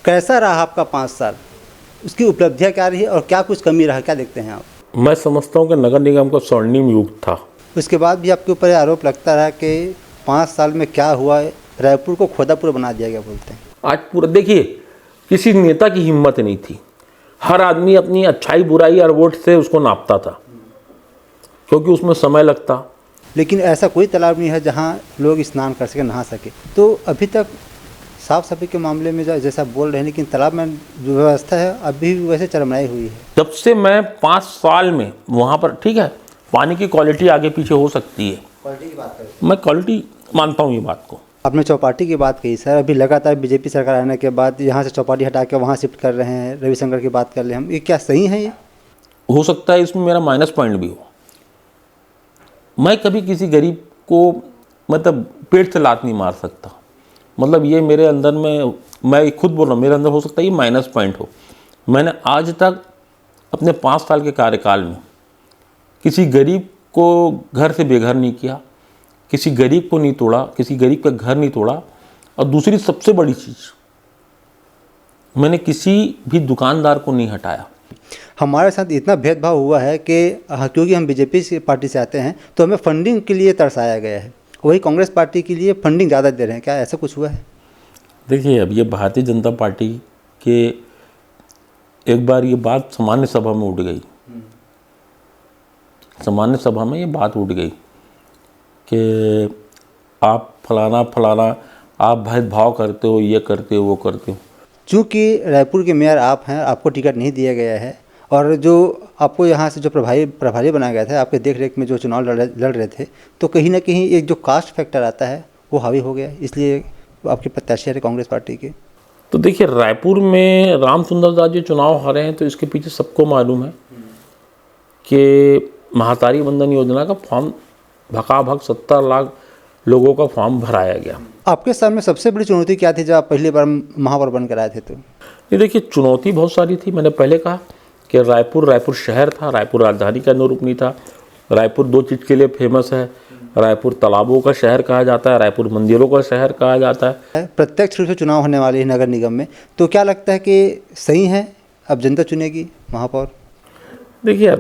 कैसा रहा आपका 5 साल, उसकी उपलब्धियाँ क्या रही और क्या कुछ कमी रहा, क्या देखते हैं आप? मैं समझता हूँ कि नगर निगम का स्वर्णिम युग था। उसके बाद भी आपके ऊपर आरोप लगता रहा कि 5 साल में क्या हुआ, रायपुर को खोदापुर बना दिया गया बोलते हैं। आज पूरा देखिए, किसी नेता की हिम्मत नहीं थी। हर आदमी अपनी अच्छाई बुराई और वोट से उसको नापता था, क्योंकि उसमें समय लगता। लेकिन ऐसा कोई तालाब नहीं है जहाँ लोग स्नान कर सके, नहा सके। तो अभी तक साफ सफाई के मामले में जैसा बोल रहे हैं, लेकिन तालाब में जो व्यवस्था है अभी भी वैसे चरमराई हुई है। जब से मैं 5 साल में वहाँ पर, ठीक है, पानी की क्वालिटी आगे पीछे हो सकती है, क्वालिटी की बात करें, मैं क्वालिटी मानता हूँ ये बात को। आपने चौपाटी की बात कही सर, अभी लगातार बीजेपी सरकार आने के बाद यहाँ से चौपाटी हटा के वहाँ शिफ्ट कर रहे हैं। रविशंकर की बात कर ले हम, ये क्या सही है? ये हो सकता है इसमें मेरा माइनस पॉइंट भी हो। मैं कभी किसी गरीब को मतलब पेट से लात नहीं मार सकता। मतलब ये मेरे अंदर में, मैं खुद बोल रहा हूँ, मेरे अंदर हो सकता है ये माइनस पॉइंट हो। मैंने आज तक अपने 5 साल के कार्यकाल में किसी गरीब को घर से बेघर नहीं किया, किसी गरीब को नहीं तोड़ा, किसी गरीब का घर नहीं तोड़ा। और दूसरी सबसे बड़ी चीज़, मैंने किसी भी दुकानदार को नहीं हटाया। हमारे साथ इतना भेदभाव हुआ है कि क्योंकि हम बीजेपी पार्टी से आते हैं तो हमें फंडिंग के लिए तरसाया गया है, वही कांग्रेस पार्टी के लिए फंडिंग ज़्यादा दे रहे हैं। क्या ऐसा कुछ हुआ है? देखिए, अब ये भारतीय जनता पार्टी के एक बार ये बात सामान्य सभा में उठ गई। सामान्य सभा में ये बात उठ गई कि आप फलाना फलाना, आप भेदभाव करते हो, ये करते हो, वो करते हो। चूँकि रायपुर के मेयर आप हैं, आपको टिकट नहीं दिया गया है, और जो आपको यहाँ से जो प्रभारी बनाया गया था, आपके देख रेख में जो चुनाव लड़ रहे थे, तो कहीं ना कहीं एक जो कास्ट फैक्टर आता है वो हावी हो गया, इसलिए आपके प्रत्याशी है कांग्रेस पार्टी के। तो देखिए, रायपुर में राम सुंदर दास जी चुनाव हारे हैं, तो इसके पीछे सबको मालूम है कि महातारी बंधन योजना का फॉर्म भकाभक 70 लाख लोगों का फॉर्म भराया गया। आपके सामने सबसे बड़ी चुनौती क्या थी जब आप पहली बार महापौर बन कर आए थे? तो ये देखिए, चुनौती बहुत सारी थी। मैंने पहले कहा कि रायपुर शहर था, रायपुर राजधानी का अनुरूप नहीं था। रायपुर 2 चीज़ के लिए फेमस है, रायपुर तालाबों का शहर कहा जाता है, रायपुर मंदिरों का शहर कहा जाता है। प्रत्यक्ष रूप से चुनाव होने वाले हैं नगर निगम में, तो क्या लगता है कि सही है अब जनता चुनेगी महापौर? देखिए,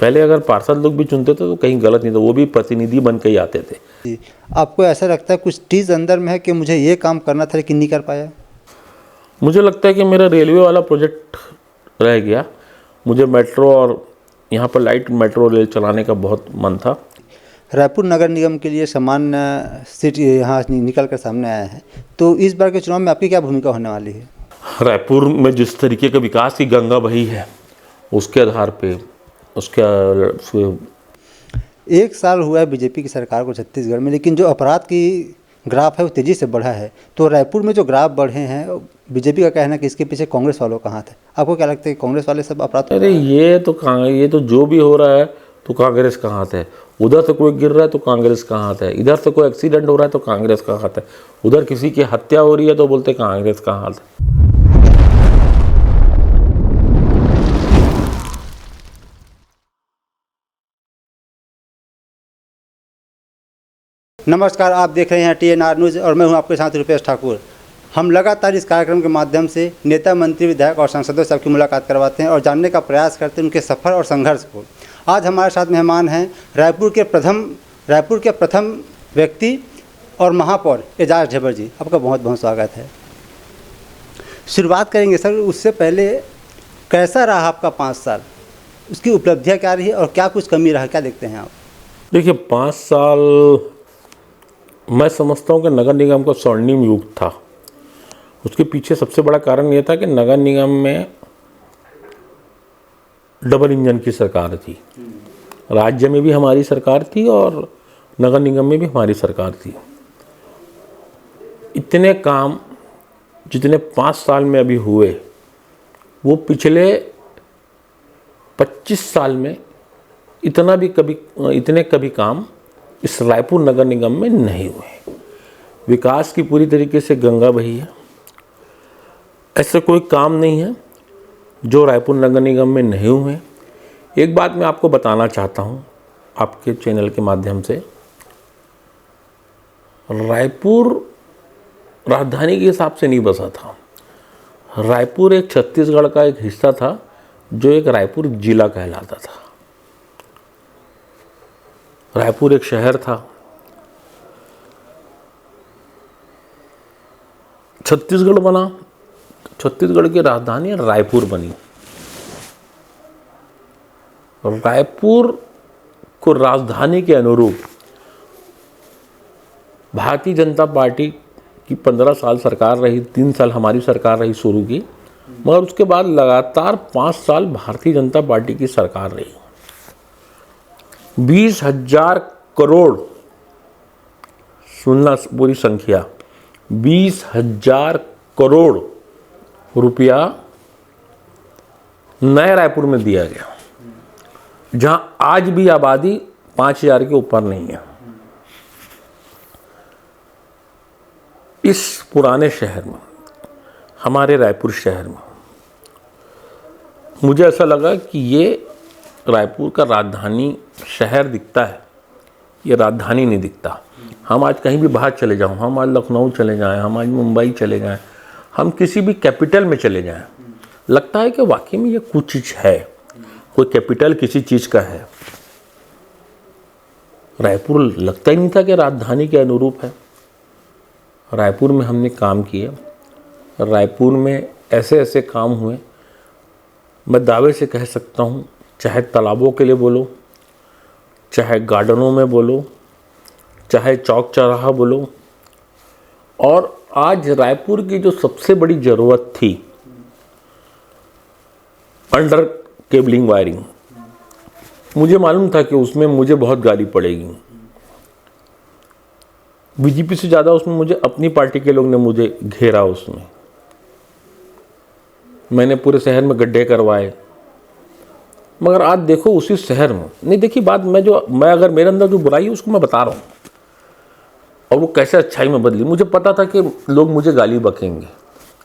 पहले अगर पार्षद लोग भी चुनते थे तो कहीं गलत नहीं था, वो भी प्रतिनिधि बन के ही आते थे। जी, आपको ऐसा लगता है कुछ चीज़ अंदर में है कि मुझे ये काम करना था लेकिन नहीं कर पाया? मुझे लगता है कि मेरा रेलवे वाला प्रोजेक्ट रह गया। मुझे मेट्रो और यहाँ पर लाइट मेट्रो रेल चलाने का बहुत मन था। रायपुर नगर निगम के लिए सामान्य सीट यहाँ निकल कर सामने आया है, तो इस बार के चुनाव में आपकी क्या भूमिका होने वाली है? रायपुर में जिस तरीके का विकास की गंगा बही है, उसके आधार पे उसका 1 साल हुआ है बीजेपी की सरकार को छत्तीसगढ़ में, लेकिन जो अपराध की ग्राफ है वो तेज़ी से बढ़ा है। तो रायपुर में जो ग्राफ बढ़े हैं, बीजेपी का कहना है कि इसके पीछे कांग्रेस वालों का हाथ है। आपको क्या लगता है कि कांग्रेस वाले सब अपराध? अरे ये तो जो भी हो रहा है तो कांग्रेस का हाथ है। उधर से कोई गिर रहा है तो कांग्रेस का हाथ है, इधर से कोई एक्सीडेंट हो रहा है तो कांग्रेस का हाथ है, उधर किसी की हत्या हो रही है तो बोलते कांग्रेस का हाथ है। नमस्कार, आप देख रहे हैं TNR न्यूज़ और मैं हूं आपके साथ रुपेश ठाकुर। हम लगातार इस कार्यक्रम के माध्यम से नेता, मंत्री, विधायक और सांसदों से आपकी मुलाकात करवाते हैं और जानने का प्रयास करते हैं उनके सफ़र और संघर्ष को। आज हमारे साथ मेहमान हैं रायपुर के प्रथम व्यक्ति और महापौर एजाज ढेबर जी। आपका बहुत बहुत स्वागत है। शुरुआत करेंगे सर, उससे पहले कैसा रहा आपका 5 साल, उसकी उपलब्धियाँ क्या रही और क्या कुछ कमी रहा, क्या देखते हैं आप? देखिए, 5 साल मैं समझता हूँ कि नगर निगम का स्वर्णिम युग था। उसके पीछे सबसे बड़ा कारण ये था कि नगर निगम में डबल इंजन की सरकार थी। राज्य में भी हमारी सरकार थी और नगर निगम में भी हमारी सरकार थी। इतने काम जितने 5 साल में अभी हुए, वो पिछले 25 साल में इतने कभी काम इस रायपुर नगर निगम में नहीं हुए। विकास की पूरी तरीके से गंगा बही है। ऐसा कोई काम नहीं है जो रायपुर नगर निगम में नहीं हुए। एक बात मैं आपको बताना चाहता हूँ आपके चैनल के माध्यम से, रायपुर राजधानी के हिसाब से नहीं बसा था। रायपुर एक छत्तीसगढ़ का एक हिस्सा था जो एक रायपुर जिला कहलाता था। रायपुर एक शहर था। छत्तीसगढ़ बना, छत्तीसगढ़ की राजधानी रायपुर बनी। रायपुर को राजधानी के अनुरूप भारतीय जनता पार्टी की 15 साल सरकार रही, 3 साल हमारी सरकार रही शुरू की, मगर उसके बाद लगातार 5 साल भारतीय जनता पार्टी की सरकार रही। 20,000 करोड़, सुनना पूरी संख्या, 20,000 करोड़ रुपया नए रायपुर में दिया गया, जहां आज भी आबादी 5,000 के ऊपर नहीं है। इस पुराने शहर में, हमारे रायपुर शहर में, मुझे ऐसा लगा कि ये रायपुर का राजधानी शहर दिखता है, ये राजधानी नहीं दिखता। हम आज कहीं भी बाहर चले जाओ, हम आज लखनऊ चले जाएं, हम आज मुंबई चले जाएं, हम किसी भी कैपिटल में चले जाएं, लगता है कि वाकई में ये कुछ चीज़ है, कोई कैपिटल किसी चीज़ का है। रायपुर लगता ही नहीं था कि राजधानी के अनुरूप है। रायपुर में हमने काम किए, रायपुर में ऐसे ऐसे काम हुए, मैं दावे से कह सकता हूँ, चाहे तालाबों के लिए बोलो, चाहे गार्डनों में बोलो, चाहे चौक चौराहा बोलो। और आज रायपुर की जो सबसे बड़ी ज़रूरत थी, अंडर केबलिंग वायरिंग, मुझे मालूम था कि उसमें मुझे बहुत गाली पड़ेगी। बीजेपी से ज़्यादा उसमें मुझे अपनी पार्टी के लोग ने मुझे घेरा। उसमें मैंने पूरे शहर में गड्ढे करवाए, मगर आज देखो उसी शहर में नहीं, देखी बात, मैं अगर मेरे अंदर जो बुराई है उसको मैं बता रहा हूँ, और वो कैसे अच्छाई में बदली। मुझे पता था कि लोग मुझे गाली बकेंगे,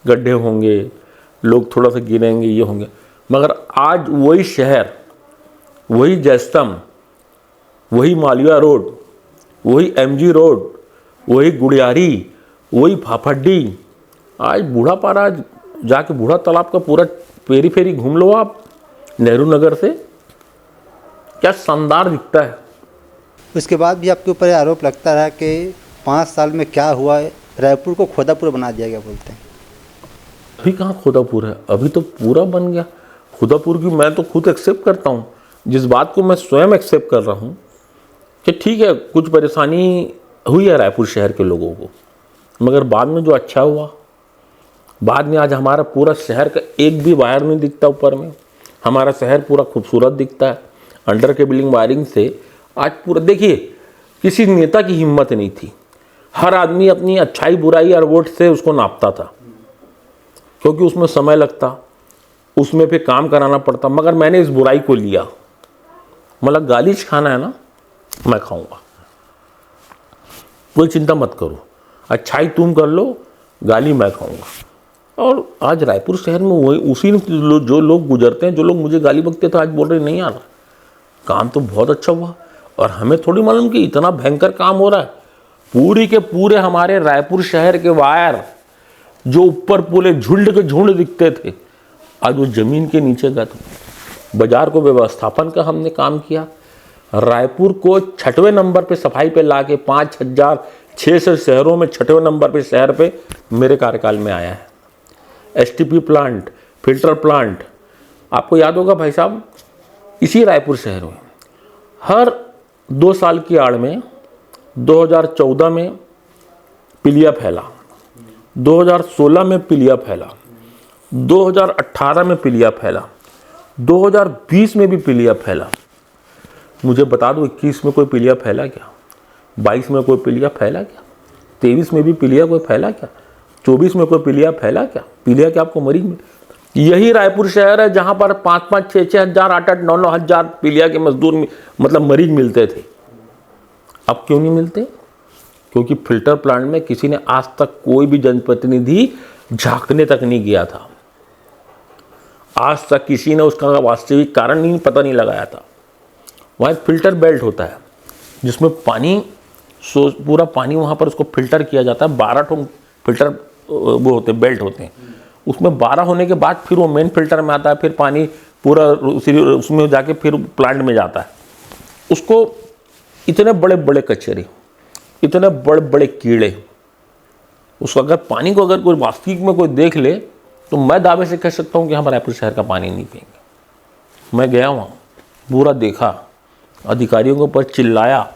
गड्ढे होंगे, लोग थोड़ा सा गिरेंगे, ये होंगे, मगर आज वही शहर, वही जयस्तंभ, वही मालविया रोड, वही एमजी रोड, वही गुड़ियारी, वही फाफड्डी, आज बूढ़ा पारा जाके बूढ़ा तालाब का पूरा पेरी फेरी घूम लो आप नेहरू नगर से, क्या शानदार दिखता है। उसके बाद भी आपके ऊपर आरोप लगता रहा कि 5 साल में क्या हुआ, रायपुर को खोदापुर बना दिया गया बोलते हैं। अभी कहाँ खोदापुर है, अभी तो पूरा बन गया। खोदापुर की मैं तो खुद एक्सेप्ट करता हूँ, जिस बात को मैं स्वयं एक्सेप्ट कर रहा हूँ कि ठीक है कुछ परेशानी हुई है रायपुर शहर के लोगों को, मगर बाद में जो अच्छा हुआ, बाद में आज हमारा पूरा शहर का एक भी वायर नहीं दिखता ऊपर में, हमारा शहर पूरा खूबसूरत दिखता है। अंडर केबलिंग वायरिंग से आज पूरा, देखिए किसी नेता की हिम्मत नहीं थी, हर आदमी अपनी अच्छाई बुराई और वोट से उसको नापता था, क्योंकि उसमें समय लगता, उसमें फिर काम कराना पड़ता। मगर मैंने इस बुराई को लिया, मतलब गालीच खाना है ना, मैं खाऊंगा, कोई चिंता मत करो, अच्छाई तुम कर लो, गाली मैं खाऊंगा। और आज रायपुर शहर में वही उसी जो लोग गुजरते हैं, जो लोग मुझे गाली बकते थे, आज बोल रहे नहीं यार काम तो बहुत अच्छा हुआ। और हमें थोड़ी मालूम कि इतना भयंकर काम हो रहा है। पूरी के पूरे हमारे रायपुर शहर के वायर जो ऊपर पूरे झुंड के झुंड दिखते थे, आज वो जमीन के नीचे गए थे। बाजार को व्यवस्थापन का हमने काम किया, रायपुर को 6वें नंबर पे सफाई पे लाके 5,600 शहरों में 6वें नंबर पे शहर पे मेरे कार्यकाल में आया है। एसटीपी प्लांट, फिल्टर प्लांट, आपको याद होगा भाई साहब, इसी रायपुर शहर में हर 2 साल की आड़ में 2014 में पीलिया फैला, 2016 में पीलिया फैला, 2018 में पीलिया फैला, 2020 में भी पीलिया फैला। मुझे बता दो 21 में कोई पीलिया फैला क्या? 22 में कोई पीलिया फैला क्या? 23 में भी पीलिया कोई फैला क्या? 24 में कोई पीलिया फैला क्या? पीलिया क्या आपको मरीज में? यही रायपुर शहर है जहां पर 5-5, 6-6 हज़ार, 8-8, 9-9 हज़ार पीलिया के मजदूर मतलब मरीज मिलते थे। अब क्यों नहीं मिलते? क्योंकि फिल्टर प्लांट में किसी ने आज तक कोई भी जनप्रतिनिधि झांकने तक नहीं गया था। आज तक किसी ने उसका वास्तविक कारण नहीं पता नहीं लगाया था। वहाँ एक फिल्टर बेल्ट होता है जिसमें पानी पूरा पानी वहाँ पर उसको फिल्टर किया जाता है। 12 फिल्टर वो होते बेल्ट होते हैं, उसमें 12 होने के बाद फिर वो मेन फिल्टर में आता है, फिर पानी पूरा उसमें जाके फिर प्लांट में जाता है। उसको इतने बड़े बड़े कचरे, इतने बड़े बड़े कीड़े, उसको अगर पानी को अगर कोई वास्तविक में कोई देख ले तो मैं दावे से कह सकता हूँ कि हम रायपुर शहर का पानी नहीं पिएंगे। मैं गया वहाँ, पूरा देखा, अधिकारियों के ऊपर चिल्लाया,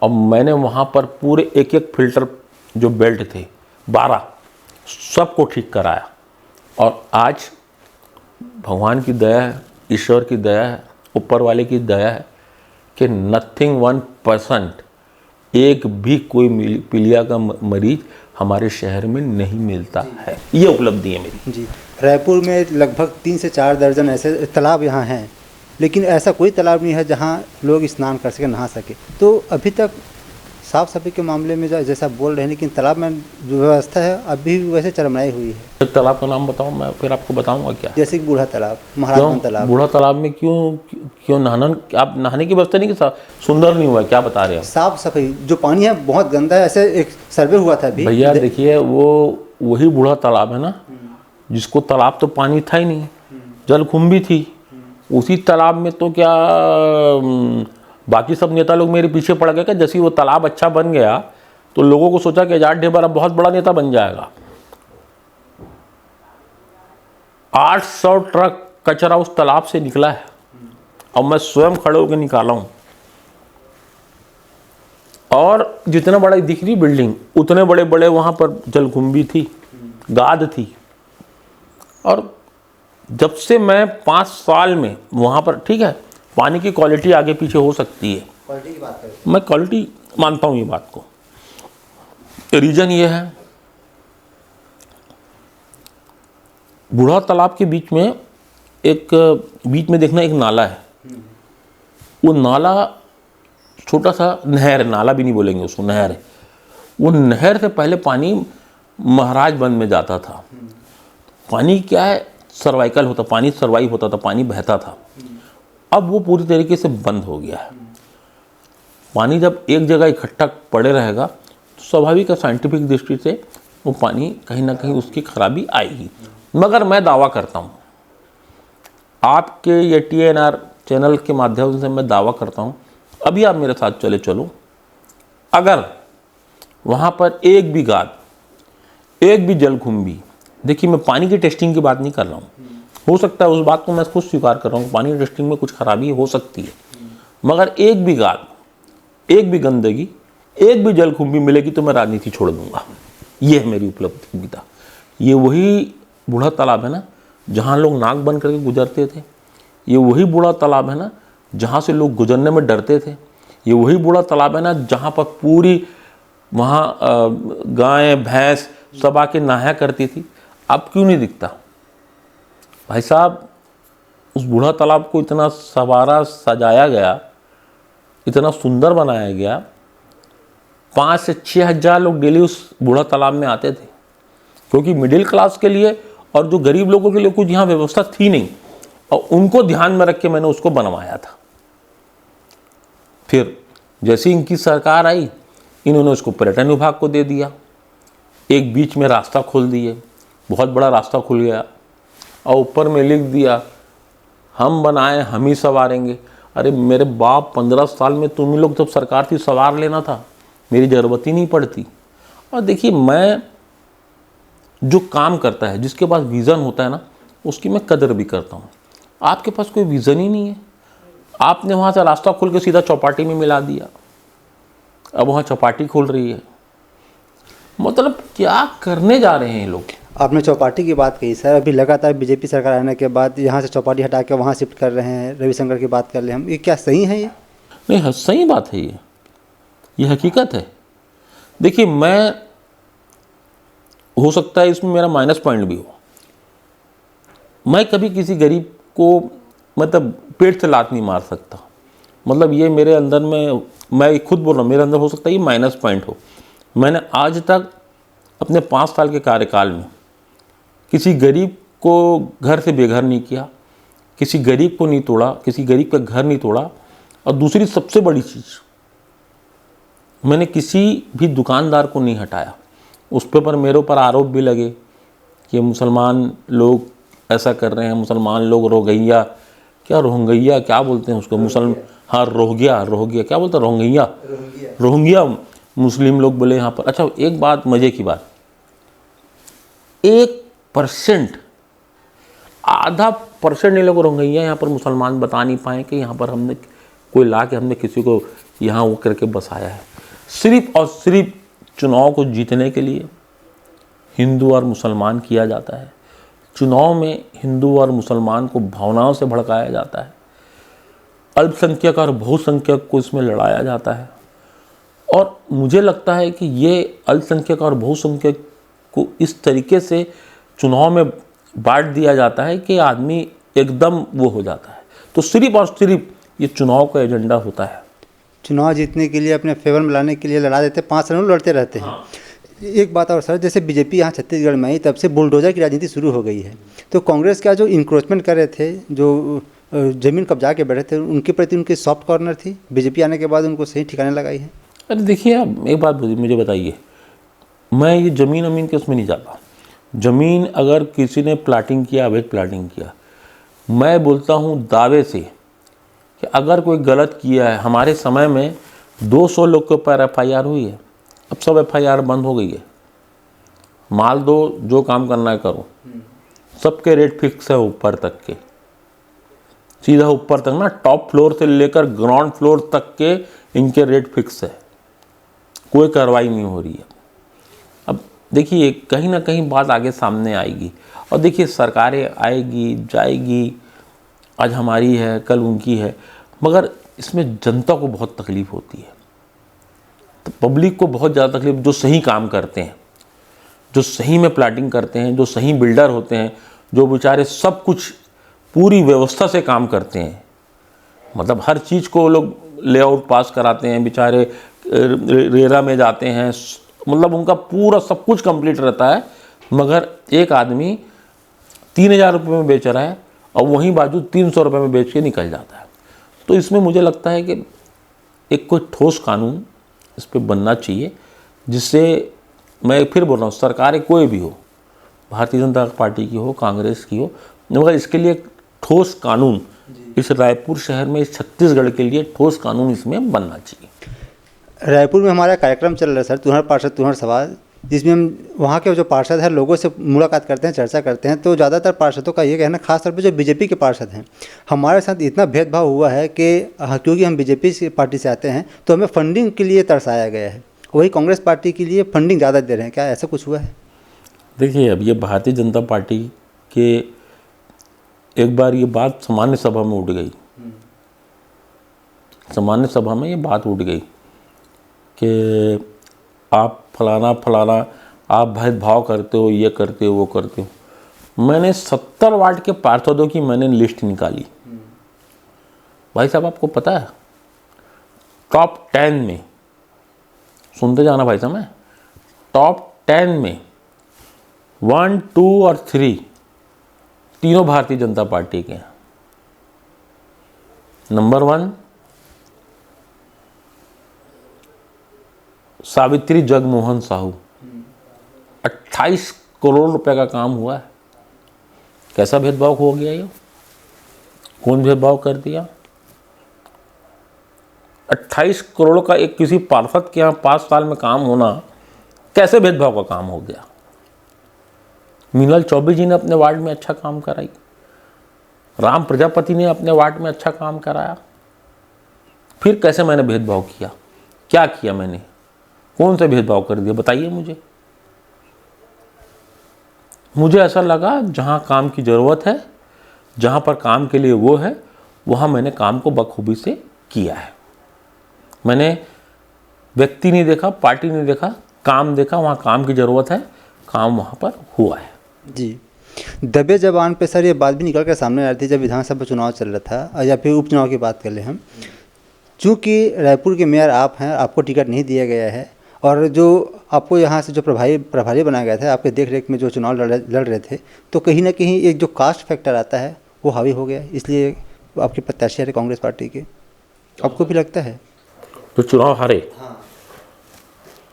और मैंने वहाँ पर पूरे एक एक फिल्टर जो बेल्ट थे 12 सबको ठीक कराया। और आज भगवान की दया है, ईश्वर की दया है, ऊपर वाले की दया है कि नथिंग 1% एक भी कोई पीलिया का मरीज हमारे शहर में नहीं मिलता है। ये उपलब्धि है मेरी। जी, रायपुर में लगभग 3 से 4 दर्जन ऐसे तालाब यहाँ हैं, लेकिन ऐसा कोई तालाब नहीं है जहाँ लोग स्नान कर सके, नहा सके। तो अभी तक साफ़ सफाई के मामले में जैसा बोल रहे हैं, लेकिन तालाब में जो व्यवस्था है अभी भी वैसे चरमराई हुई है। एक तालाब का नाम बताओ, मैं फिर आपको बताऊंगा क्या। जैसे कि बूढ़ा तालाब, महाराजगंज तालाब। बूढ़ा तालाब में क्यों नहाना, आप नहाने की व्यवस्था नहीं की, सुंदर नहीं हुआ, क्या बता रहे हैं? साफ सफाई जो पानी है बहुत गंदा है, ऐसे एक सर्वे हुआ था अभी। भैया देखिए, वो वही बूढ़ा तालाब है ना, जिसको तालाब तो पानी था ही नहीं, जलकुंभी थी। उसी तालाब में तो क्या बाकी सब नेता लोग मेरे पीछे पड़ गए क्या? जैसे वो तालाब अच्छा बन गया तो लोगों को सोचा कि आजाद ढेबर अब बहुत बड़ा नेता बन जाएगा। 800 ट्रक कचरा उस तालाब से निकला है, और मैं स्वयं खड़े होकर निकाला हूं। और जितना बड़ा दिख रही बिल्डिंग, उतने बड़े बड़े वहां पर जलकुंभी थी, गाद थी। और जब से मैं 5 साल में वहां पर, ठीक है, पानी की क्वालिटी आगे पीछे हो सकती है, क्वालिटी की बात करें, मैं क्वालिटी मानता हूं ये बात को। रीजन ये है, बूढ़ा तालाब के बीच में देखना एक नाला है। वो नाला छोटा सा नहर, नाला भी नहीं बोलेंगे उसको, नहर है। वो नहर से पहले पानी महाराजगंज में जाता था। पानी क्या है, सर्वाइकल होता, पानी सर्वाइव होता था, पानी बहता था। अब वो पूरी तरीके से बंद हो गया है। पानी जब एक जगह इकट्ठा पड़े रहेगा तो स्वाभाविक है, साइंटिफिक दृष्टि से वो पानी कहीं ना कहीं उसकी खराबी आएगी। मगर मैं दावा करता हूँ, आपके ये TNR चैनल के माध्यम से मैं दावा करता हूँ, अभी आप मेरे साथ चलो, अगर वहाँ पर एक भी गाद, एक भी जलकुंभी, देखिए मैं पानी की टेस्टिंग की बात नहीं कर रहा हूँ, हो सकता है उस बात को मैं खुद स्वीकार कर रहा हूँ, पानी की टेस्टिंग में कुछ खराबी हो सकती है, मगर एक भी गाद, एक भी गंदगी, एक भी जलकुंभी मिलेगी तो मैं राजनीति छोड़ दूंगा। ये है मेरी उपलब्धिता। ये वही बूढ़ा तालाब है ना जहाँ लोग नाक बंद करके गुजरते थे, ये वही बूढ़ा तालाब है ना जहाँ से लोग गुजरने में डरते थे, ये वही बूढ़ा तालाब है ना जहाँ पर पूरी वहाँ गाय भैंस सब आके नहाया करती थी। अब क्यों नहीं दिखता? भाई साहब, उस बूढ़ा तालाब को इतना सवारा सजाया गया, इतना सुंदर बनाया गया, 5 से 6 हज़ार लोग डेली उस बूढ़ा तालाब में आते थे, क्योंकि मिडिल क्लास के लिए और जो गरीब लोगों के लिए कुछ यहाँ व्यवस्था थी नहीं, और उनको ध्यान में रख के मैंने उसको बनवाया था। फिर जैसे इनकी सरकार आई, इन्होंने उसको पर्यटन विभाग को दे दिया, एक बीच में रास्ता खोल दिए, बहुत बड़ा रास्ता खुल गया, और ऊपर में लिख दिया हम बनाए हम ही सवारेंगे। अरे मेरे बाप, 15 साल में तुम ही लोग जब सरकार थी सवार लेना था, मेरी ज़रूरत ही नहीं पड़ती। और देखिए, मैं जो काम करता है, जिसके पास विज़न होता है ना, उसकी मैं कदर भी करता हूँ। आपके पास कोई विज़न ही नहीं है, आपने वहाँ से रास्ता खोल के सीधा चौपाटी में मिला दिया, अब वहाँ चौपाटी खोल रही है। मतलब क्या करने जा रहे हैं ये लोग? आपने चौपाटी की बात कही सर, अभी लगातार बीजेपी सरकार आने के बाद यहाँ से चौपाटी हटा के वहाँ शिफ्ट कर रहे हैं। रविशंकर की बात कर ले हम, ये क्या सही है? ये नहीं, सही बात है, ये हकीकत है। देखिए, मैं, हो सकता है इसमें मेरा माइनस पॉइंट भी हो, मैं कभी किसी गरीब को मतलब पेट से लात नहीं मार सकता। मतलब ये मेरे अंदर में, मैं खुद बोल रहा हूँ, मेरे अंदर हो सकता है ये माइनस पॉइंट हो। मैंने आज तक अपने 5 साल के कार्यकाल में किसी गरीब को घर से बेघर नहीं किया, किसी गरीब को नहीं तोड़ा, किसी गरीब का घर नहीं तोड़ा। और दूसरी सबसे बड़ी चीज़, मैंने किसी भी दुकानदार को नहीं हटाया। उस पर मेरे ऊपर आरोप भी लगे कि मुसलमान लोग ऐसा कर रहे हैं, मुसलमान लोग रोहंग्या, क्या रोहंग्या क्या बोलते हैं उसको, हाँ रोहंग्या क्या बोलते हैं, रोहंग्या मुस्लिम लोग बोले यहाँ पर। अच्छा एक बात, मज़े की बात, 1%, आधा % ये लोग रोहंग्या यहाँ पर मुसलमान बता नहीं पाए कि यहाँ पर हमने कोई ला के हमने किसी को यहाँ वो करके बसाया है। सिर्फ और सिर्फ चुनाव को जीतने के लिए हिंदू और मुसलमान किया जाता है। चुनाव में हिंदू और मुसलमान को भावनाओं से भड़काया जाता है, अल्पसंख्यक और बहुसंख्यक को इसमें लड़ाया जाता है। और मुझे लगता है कि ये अल्पसंख्यक और बहुसंख्यक को इस तरीके से चुनाव में बांट दिया जाता है कि आदमी एकदम वो हो जाता है। तो सिर्फ और सिर्फ ये चुनाव का एजेंडा होता है। चुनाव जीतने के लिए, अपने फेवर में लाने के लिए लड़ा देते, 5 राउंड लड़ते रहते हैं। एक बात और सर, जैसे बीजेपी यहाँ छत्तीसगढ़ में आई तब से बुलडोजर की राजनीति शुरू हो गई है, तो कांग्रेस का जो इंक्रोचमेंट कर रहे थे, जो ज़मीन कब्जा के बैठे थे, उनके प्रति उनकी सॉफ्ट कॉर्नर थी, बीजेपी आने के बाद उनको सही ठिकाने लगाई है। अरे देखिए, आप एक बात मुझे बताइए, मैं ये ज़मीन अमीन के उसमें नहीं जाता। ज़मीन अगर किसी ने प्लाटिंग किया, अवैध प्लाटिंग किया, मैं बोलता हूँ दावे से कि अगर कोई गलत किया है, हमारे समय में 200 लोग के ऊपर FIR हुई है, अब सब FIR बंद हो गई है। माल दो, जो काम करना है करो, सबके रेट फिक्स है ऊपर तक के, सीधा ऊपर तक ना, टॉप फ्लोर से लेकर ग्राउंड फ्लोर तक के इनके रेट फिक्स है, कोई कार्रवाई नहीं हो रही है। अब देखिए, कहीं ना कहीं बात आगे सामने आएगी, और देखिए सरकारें आएगी जाएगी, आज हमारी है कल उनकी है, मगर इसमें जनता को बहुत तकलीफ़ होती है, तो पब्लिक को बहुत ज़्यादा तकलीफ, जो सही काम करते हैं, जो सही में प्लाटिंग करते हैं, जो सही बिल्डर होते हैं, जो बेचारे सब कुछ पूरी व्यवस्था से काम करते हैं, मतलब हर चीज़ को लोग लेआउट पास कराते हैं, बेचारे रेरा में जाते हैं, मतलब उनका पूरा सब कुछ कंप्लीट रहता है, मगर एक आदमी 3000 रुपये में बेच रहा है और वहीं बाजू 300 रुपये में बेच के निकल जाता है। तो इसमें मुझे लगता है कि एक कोई ठोस कानून इस पर बनना चाहिए, जिससे, मैं फिर बोल रहा हूँ, सरकारें कोई भी हो, भारतीय जनता पार्टी की हो, कांग्रेस की हो, मगर इसके लिए ठोस कानून इस रायपुर शहर में, इस छत्तीसगढ़ के लिए ठोस कानून इसमें बनना चाहिए। रायपुर में हमारा कार्यक्रम चल रहा है सर, तुम्हारा पार्षद तुम्हारा सवाल, जिसमें हम वहाँ के जो पार्षद हैं लोगों से मुलाकात करते हैं, चर्चा करते हैं, तो ज़्यादातर पार्षदों का ये कहना, खासतौर पे जो बीजेपी के पार्षद हैं, हमारे साथ इतना भेदभाव हुआ है कि क्योंकि हम बीजेपी पार्टी से आते हैं तो हमें फंडिंग के लिए तरसाया गया है, वही कांग्रेस पार्टी के लिए फंडिंग ज़्यादा दे रहे हैं, क्या ऐसा कुछ हुआ है? देखिए, अब ये भारतीय जनता पार्टी के, एक बार ये बात सामान्य सभा में उठ गई, सामान्य सभा में ये बात उठ गई कि आप फलाना आप भेदभाव करते हो, ये करते हो, वो करते हो। मैंने 70 वार्ड के पार्षदों की मैंने लिस्ट निकाली। भाई साहब, आपको पता है, टॉप 10 में, सुनते जाना भाई साहब, मैं टॉप 10 में 1, 2 और 3 तीनों भारतीय जनता पार्टी के हैं। नंबर 1 सावित्री जगमोहन साहू, 28 करोड़ रुपए का काम हुआ है। कैसा भेदभाव हो गया ये? कौन भेदभाव कर दिया? 28 करोड़ का एक किसी पार्षद के यहाँ 5 साल में काम होना, कैसे भेदभाव का काम हो गया? मीनल चौबे जी ने अपने वार्ड में अच्छा काम कराई, राम प्रजापति ने अपने वार्ड में अच्छा काम कराया, फिर कैसे मैंने भेदभाव किया? क्या किया मैंने? कौन से भेदभाव कर दिया, बताइए मुझे। मुझे ऐसा लगा जहाँ काम की ज़रूरत है, जहाँ पर काम के लिए वो है, वहाँ मैंने काम को बखूबी से किया है। मैंने व्यक्ति नहीं देखा, पार्टी नहीं देखा, काम देखा, वहाँ काम की ज़रूरत है, काम वहाँ पर हुआ है। जी, दबे जबान पे सर ये बात भी निकल कर सामने आ रही थी जब विधानसभा चुनाव चल रहा था, या फिर उपचुनाव की बात कर ले हम, चूँकि रायपुर के मेयर आप हैं, आपको टिकट नहीं दिया गया है, और जो आपको यहाँ से जो प्रभारी बनाया गया था, आपके देख रेख में जो चुनाव लड़ रहे थे, तो कहीं ना कहीं एक जो कास्ट फैक्टर आता है वो हावी हो गया, इसलिए आपके प्रत्याशी है कांग्रेस पार्टी के, आपको भी लगता है? तो चुनाव हारे,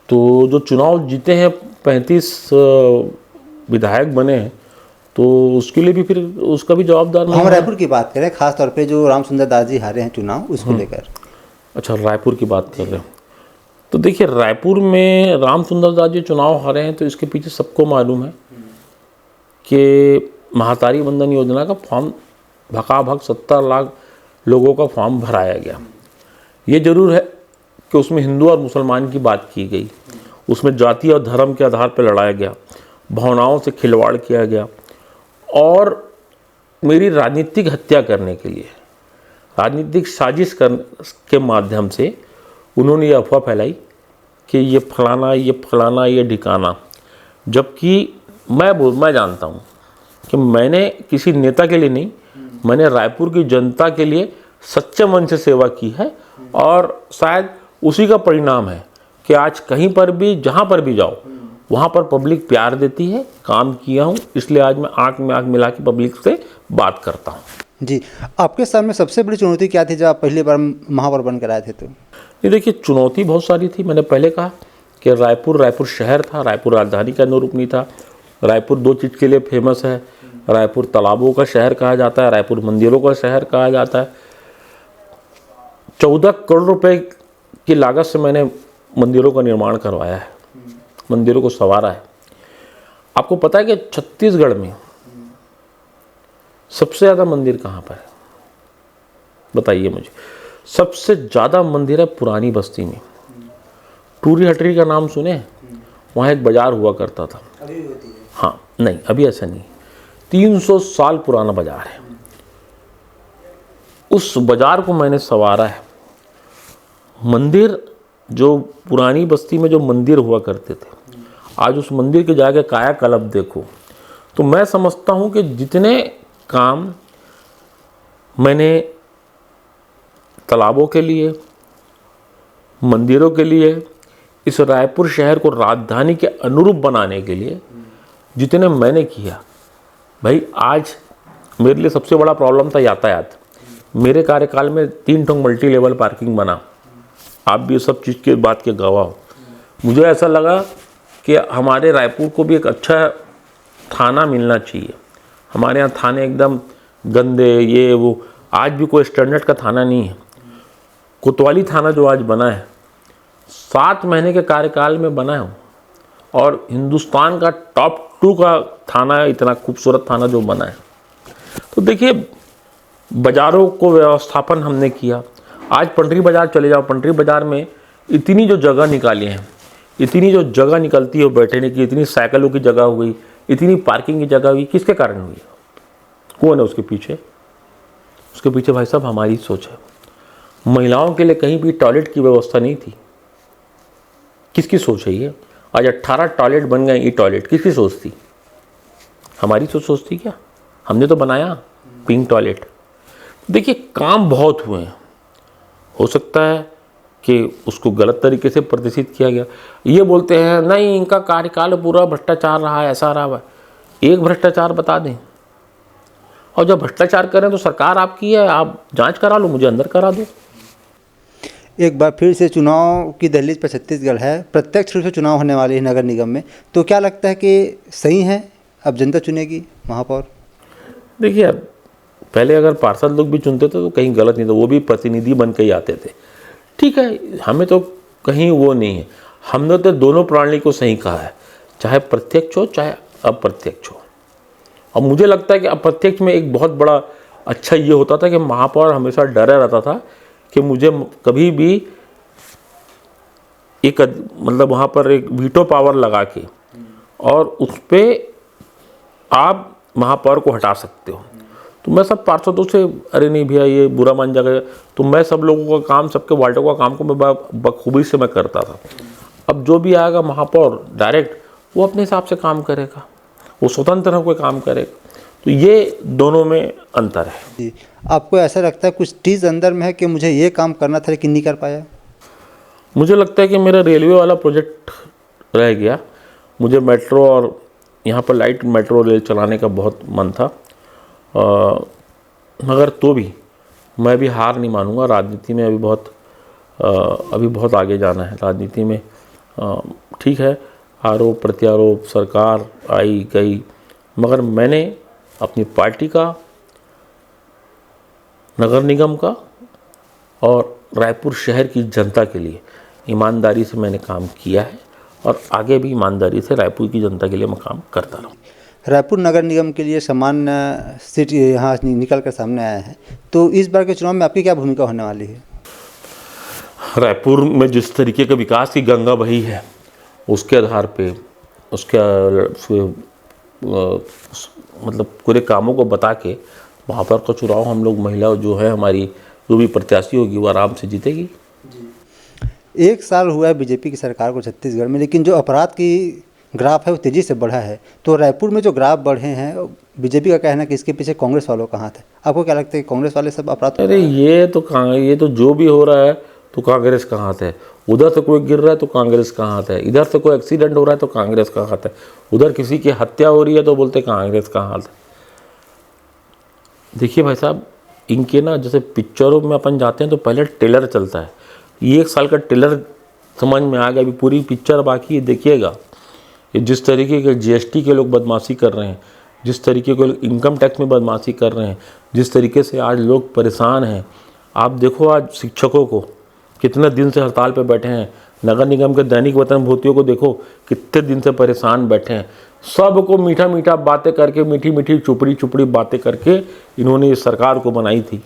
तो जो चुनाव जीते हैं 35 विधायक बने हैं तो उसके लिए भी फिर उसका भी जवाबदार हम रायपुर की बात करें, खास तौर पे जो रामसुंदर दास जी हारे हैं चुनाव, उसको लेकर। अच्छा, रायपुर की बात कर रहे हैं। तो देखिए, रायपुर में रामसुंदर दास जी चुनाव हारे हैं तो इसके पीछे सबको मालूम है कि महातारी बंधन योजना का फॉर्म भकाभक 70 लाख लोगों का फॉर्म भराया गया। ये जरूर है कि उसमें हिंदू और मुसलमान की बात की गई, उसमें जाति और धर्म के आधार पर लड़ाया गया, भावनाओं से खिलवाड़ किया गया और मेरी राजनीतिक हत्या करने के लिए, राजनीतिक साजिश के माध्यम से उन्होंने ये अफवाह फैलाई कि ये फलाना ये ढिकाना। जबकि मैं जानता हूँ कि मैंने किसी नेता के लिए नहीं, मैंने रायपुर की जनता के लिए सच्चे मन से सेवा की है और शायद उसी का परिणाम है कि आज कहीं पर भी जहाँ पर भी जाओ वहाँ पर पब्लिक प्यार देती है। काम किया हूँ, इसलिए आज मैं आँख में आँख मिला के पब्लिक से बात करता हूँ। जी, आपके सामने सबसे बड़ी चुनौती क्या थी जब आप पहली बार महापौर बनकर आए थे? तो ये देखिए, चुनौती बहुत सारी थी। मैंने पहले कहा कि रायपुर शहर था, रायपुर राजधानी का अनुरूप नहीं था। रायपुर 2 चीज़ के लिए फेमस है, रायपुर तालाबों का शहर कहा जाता है, रायपुर मंदिरों का शहर कहा जाता है। 14 करोड़ रुपए की लागत से मैंने मंदिरों का निर्माण करवाया है, मंदिरों को संवारा है। आपको पता है कि छत्तीसगढ़ में सबसे ज़्यादा मंदिर कहाँ पर है? बताइए मुझे। सबसे ज़्यादा मंदिर है पुरानी बस्ती में। टूरी हटरी का नाम सुने? वहाँ एक बाजार हुआ करता था। अभी होती है? हाँ, नहीं अभी ऐसा नहीं। 300 साल पुराना बाजार है। उस बाजार को मैंने संवारा है। मंदिर, जो पुरानी बस्ती में जो मंदिर हुआ करते थे, आज उस मंदिर के जाके कायाकल्प देखो। तो मैं समझता हूँ कि जितने काम मैंने तालाबों के लिए, मंदिरों के लिए, इस रायपुर शहर को राजधानी के अनुरूप बनाने के लिए जितने मैंने किया, भाई आज मेरे लिए सबसे बड़ा प्रॉब्लम था यातायात। मेरे कार्यकाल में 3 ठोक मल्टी लेवल पार्किंग बना। आप भी सब चीज़ के बात के गवाह हो। मुझे ऐसा लगा कि हमारे रायपुर को भी एक अच्छा थाना मिलना चाहिए। हमारे यहाँ थाने एकदम गंदे, ये वो, आज भी कोई स्टैंडर्ड का थाना नहीं है। कोतवाली थाना जो आज बना है, 7 महीने के कार्यकाल में बना है और हिंदुस्तान का टॉप 2 का थाना है, इतना खूबसूरत थाना जो बना है। तो देखिए, बाज़ारों को व्यवस्थापन हमने किया। आज पंडरी बाज़ार चले जाओ, पंडरी बाज़ार में इतनी जो जगह निकाली है, इतनी जो जगह निकलती है बैठने की, इतनी साइकिलों की जगह हुई, इतनी पार्किंग की जगह हुई, किसके कारण हुई? कौन है उसके पीछे? उसके पीछे भाई साहब हमारी सोच है। महिलाओं के लिए कहीं भी टॉयलेट की व्यवस्था नहीं थी। किसकी सोच है ये? आज 18 टॉयलेट बन गए। ई टॉयलेट किसकी सोच थी? हमारी सोच थी क्या? हमने तो बनाया पिंक टॉयलेट। देखिए, काम बहुत हुए हैं। हो सकता है कि उसको गलत तरीके से प्रदर्शित किया गया। ये बोलते हैं नहीं, इनका कार्यकाल पूरा भ्रष्टाचार रहा है, ऐसा रहा है। एक भ्रष्टाचार बता दें, और जब भ्रष्टाचार करें तो सरकार आपकी है, आप जांच करा लो, मुझे अंदर करा दो। एक बार फिर से चुनाव की दहलीज पर छत्तीसगढ़ है। प्रत्यक्ष रूप से चुनाव होने वाले हैं नगर निगम में, तो क्या लगता है कि सही है अब जनता चुनेगी महापौर? देखिए, पहले अगर पार्षद लोग भी चुनते थे तो कहीं गलत नहीं था, वो भी प्रतिनिधि बन के ही आते थे। ठीक है, हमें तो कहीं वो नहीं है। हमने तो दोनों प्रणाली को सही कहा है, चाहे प्रत्यक्ष हो चाहे अप्रत्यक्ष हो। और मुझे लगता है कि अप्रत्यक्ष में एक बहुत बड़ा अच्छा ये होता था कि महापौर हमेशा डरा रहता था कि मुझे कभी भी एक मतलब वहाँ पर एक वीटो पावर लगा के और उस पर आप महापौर को हटा सकते हो। तो मैं सब पार्षदों से, अरे नहीं भैया ये बुरा मान जाएगा, तो मैं सब लोगों का काम, सबके वार्डों का काम को मैं बखूबी से मैं करता था। अब जो भी आएगा महापौर डायरेक्ट, वो अपने हिसाब से काम करेगा, वो स्वतंत्र होकर काम करेगा। तो ये दोनों में अंतर है। जी, आपको ऐसा लगता है कुछ चीज़ अंदर में है कि मुझे ये काम करना था लेकिन नहीं कर पाया? मुझे लगता है कि मेरा रेलवे वाला प्रोजेक्ट रह गया। मुझे मेट्रो और यहाँ पर लाइट मेट्रो रेल चलाने का बहुत मन था, मगर तो भी मैं भी हार नहीं मानूंगा। राजनीति में अभी बहुत आगे जाना है। राजनीति में ठीक है, आरोप प्रत्यारोप, सरकार आई गई, मगर मैंने अपनी पार्टी का, नगर निगम का और रायपुर शहर की जनता के लिए ईमानदारी से मैंने काम किया है और आगे भी ईमानदारी से रायपुर की जनता के लिए मैं काम करता रहूँ। रायपुर नगर निगम के लिए सामान्य सीट यहाँ निकल कर सामने आया है, तो इस बार के चुनाव में आपकी क्या भूमिका होने वाली है? रायपुर में जिस तरीके का विकास की गंगा बही है, उसके आधार पे मतलब पूरे कामों को बता के वहाँ पर का चुनाव हम लोग, महिला जो है हमारी, जो भी प्रत्याशी होगी वो आराम से जीतेगी। 1 साल हुआ है बीजेपी की सरकार को छत्तीसगढ़ में, लेकिन जो अपराध की ग्राफ है वो तेज़ी से बढ़ा है। तो रायपुर में जो ग्राफ बढ़े हैं, बीजेपी का कहना है कि इसके पीछे कांग्रेस वालों का हाथ है। आपको क्या लगता है कि कांग्रेस वाले सब अपराध? अरे ये तो जो भी हो रहा है तो कांग्रेस का हाथ है। उधर से कोई गिर रहा है तो कांग्रेस का हाथ है, इधर से कोई एक्सीडेंट हो रहा है तो कांग्रेस का हाथ है, उधर किसी की हत्या हो रही है तो बोलते कांग्रेस का हाथ है। देखिए भाई साहब, इनके ना जैसे पिक्चरों में अपन जाते हैं तो पहले ट्रेलर चलता है, ये 1 साल का ट्रेलर समझ में आ गया, अभी पूरी पिक्चर बाकी है। देखिएगा ये जिस तरीके के जीएसटी के लोग बदमाशी कर रहे हैं, जिस तरीके के इनकम टैक्स में बदमाशी कर रहे हैं, जिस तरीके से आज लोग परेशान हैं। आप देखो आज शिक्षकों को कितने दिन से हड़ताल पे बैठे हैं, नगर निगम के दैनिक वेतन भोगियों को देखो कितने दिन से परेशान बैठे हैं। सबको मीठा मीठा बातें करके, मीठी मीठी चुपड़ी जबातें करके इन्होंने इस सरकार को बनाई थी।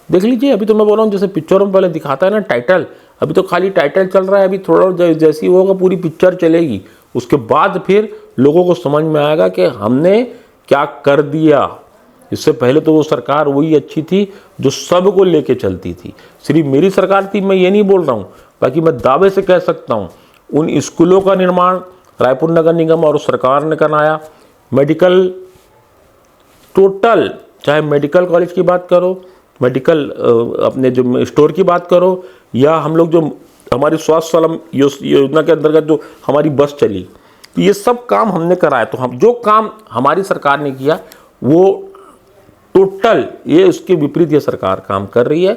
देख लीजिए, अभी तो मैं बोल रहा हूँ जैसे पिक्चरों में पहले दिखाता है ना टाइटल, अभी तो खाली टाइटल चल रहा है। अभी थोड़ा जैसी होगा पूरी पिक्चर चलेगी, उसके बाद फिर लोगों को समझ में आएगा कि हमने क्या कर दिया। इससे पहले तो वो सरकार वही अच्छी थी जो सबको लेके चलती थी। सिर्फ मेरी सरकार थी मैं ये नहीं बोल रहा हूँ, बाकी मैं दावे से कह सकता हूँ उन स्कूलों का निर्माण रायपुर नगर निगम और सरकार ने कराया। मेडिकल टोटल, चाहे मेडिकल कॉलेज की बात करो, मेडिकल अपने जो स्टोर की बात करो, या हम लोग जो हमारी स्वास्थ्य सालम योजना के अंतर्गत जो हमारी बस चली, तो ये सब काम हमने कराया। तो हम जो काम हमारी सरकार ने किया वो टोटल, ये उसके विपरीत ये सरकार काम कर रही है।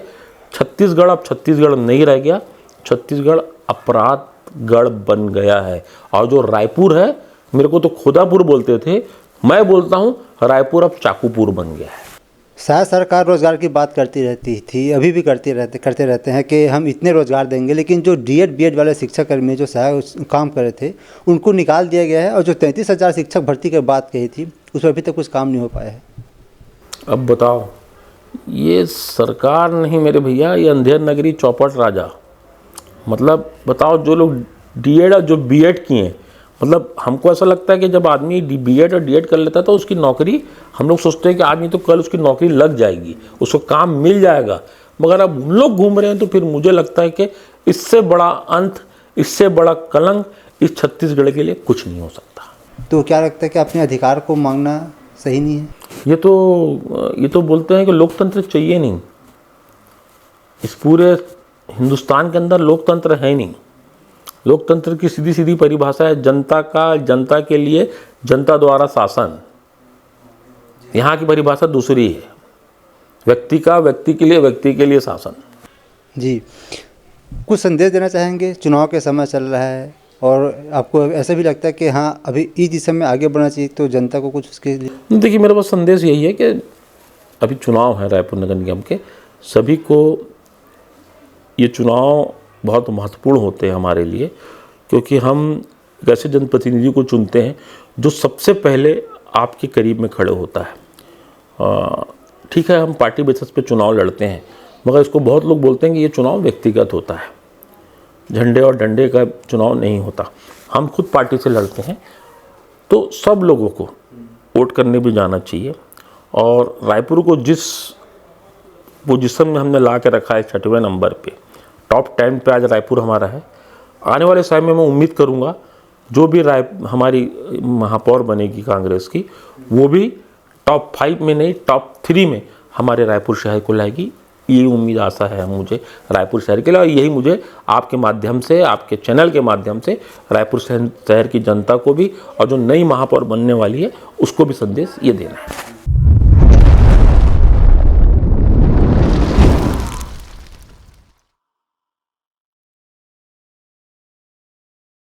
छत्तीसगढ़ अब छत्तीसगढ़ नहीं रह गया, छत्तीसगढ़ अपराधगढ़ बन गया है। और जो रायपुर है, मेरे को तो खोदापुर बोलते थे, मैं बोलता हूँ रायपुर अब चाकूपुर बन गया है। शायद सरकार रोज़गार की बात करती रहती थी, अभी भी करते रहते हैं कि हम इतने रोज़गार देंगे, लेकिन जो डीएड बीएड वाले शिक्षक कर्मी जो सहायक काम कर रहे थे उनको निकाल दिया गया है। और जो 33,000 शिक्षक भर्ती की बात कही थी उस पर अभी तक कुछ काम नहीं हो पाया है। अब बताओ, ये सरकार नहीं मेरे भैया, ये अंधेर नगरी चौपट राजा। मतलब बताओ, जो लोग डीएड और जो बीएड किए हैं, मतलब हमको ऐसा लगता है कि जब आदमी बीएड और डीएड कर लेता है तो उसकी नौकरी, हम लोग सोचते हैं कि आदमी तो कल उसकी नौकरी लग जाएगी, उसको काम मिल जाएगा। मगर अब उन लोग घूम रहे हैं तो फिर मुझे लगता है कि इससे बड़ा अंत, इससे बड़ा कलंक इस छत्तीसगढ़ के लिए कुछ नहीं हो सकता। तो क्या लगता है कि अपने अधिकार को मांगना सही नहीं है? ये तो बोलते हैं कि लोकतंत्र चाहिए नहीं। इस पूरे हिंदुस्तान के अंदर लोकतंत्र है नहीं। लोकतंत्र की सीधी सीधी परिभाषा है जनता का, जनता के लिए, जनता द्वारा शासन। यहाँ की परिभाषा दूसरी है, व्यक्ति का, व्यक्ति के लिए, व्यक्ति के लिए शासन। जी, कुछ संदेश देना चाहेंगे? चुनाव के समय चल रहा है और आपको ऐसा भी लगता है कि हाँ अभी इस दिशा में आगे बढ़ना चाहिए, तो जनता को कुछ उसके लिए? देखिए, मेरे पास संदेश यही है कि अभी चुनाव है रायपुर नगर निगम के, सभी को ये चुनाव बहुत महत्वपूर्ण होते हैं हमारे लिए, क्योंकि हम एक ऐसे जनप्रतिनिधि को चुनते हैं जो सबसे पहले आपके करीब में खड़े होता है। ठीक है, हम पार्टी बेसिस पे चुनाव लड़ते हैं, मगर इसको बहुत लोग बोलते हैं कि ये चुनाव व्यक्तिगत होता है, झंडे और डंडे का चुनाव नहीं होता। हम खुद पार्टी से लड़ते हैं, तो सब लोगों को वोट करने भी जाना चाहिए। और रायपुर को जिस पोजीशन में हमने ला के रखा है 6वें नंबर पे, टॉप 10 पे आज रायपुर हमारा है। आने वाले समय में मैं उम्मीद करूँगा जो भी हमारी महापौर बनेगी कांग्रेस की, वो भी टॉप 5 में नहीं, टॉप 3 में हमारे रायपुर शहर को लाएगी। ये उम्मीद आशा है मुझे रायपुर शहर के लिए, और यही मुझे आपके माध्यम से, आपके चैनल के माध्यम से रायपुर शहर की जनता को भी, और जो नई महापौर बनने वाली है उसको भी संदेश ये देना है।